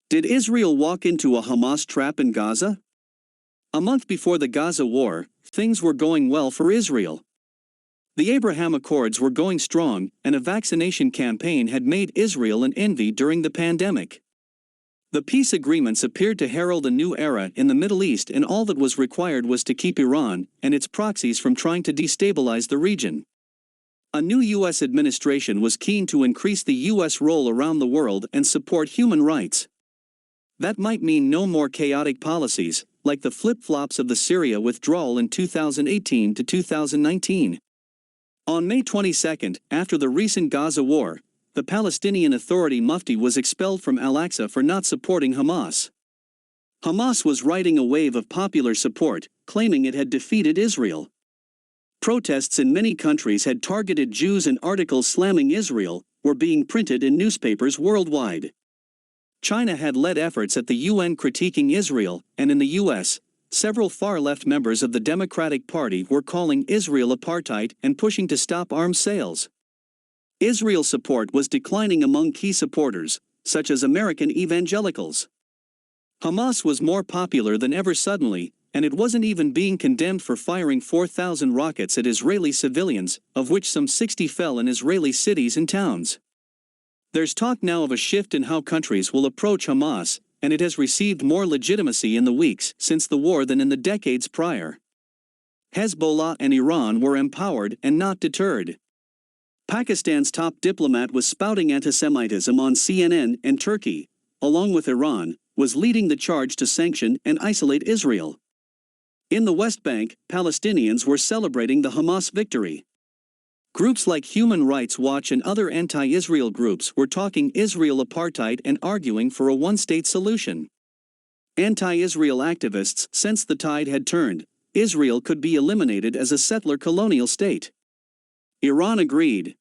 Did Israel walk into a Hamas trap in Gaza? A month before the Gaza war, things were going well for Israel. The Abraham Accords were going strong, and a vaccination campaign had made Israel an envy during the pandemic. The peace agreements appeared to herald a new era in the Middle East, and all that was required was to keep Iran and its proxies from trying to destabilize the region. A new U.S. administration was keen to increase the U.S. role around the world and support human rights. That might mean no more chaotic policies, like the flip-flops of the Syria withdrawal in 2018 to 2019. On May 22, after the recent Gaza war, the Palestinian Authority mufti was expelled from al-Aqsa for not supporting Hamas. Hamas was riding a wave of popular support, claiming it had defeated Israel. Protests in many countries had targeted Jews, and articles slamming Israel were being printed in newspapers worldwide. China had led efforts at the UN critiquing Israel, and in the US, several far-left members of the Democratic Party were calling Israel apartheid and pushing to stop arms sales. Israel's support was declining among key supporters, such as American evangelicals. Hamas was more popular than ever suddenly, and it wasn't even being condemned for firing 4,000 rockets at Israeli civilians, of which some 60 fell in Israeli cities and towns. There's talk now of a shift in how countries will approach Hamas, and it has received more legitimacy in the weeks since the war than in the decades prior. Hezbollah and Iran were empowered and not deterred. Pakistan's top diplomat was spouting antisemitism on CNN, and Turkey, along with Iran, was leading the charge to sanction and isolate Israel. In the West Bank, Palestinians were celebrating the Hamas victory. Groups like Human Rights Watch and other anti-Israel groups were talking Israel apartheid and arguing for a one-state solution. Anti-Israel activists sensed the tide had turned. Israel could be eliminated as a settler colonial state. Iran agreed.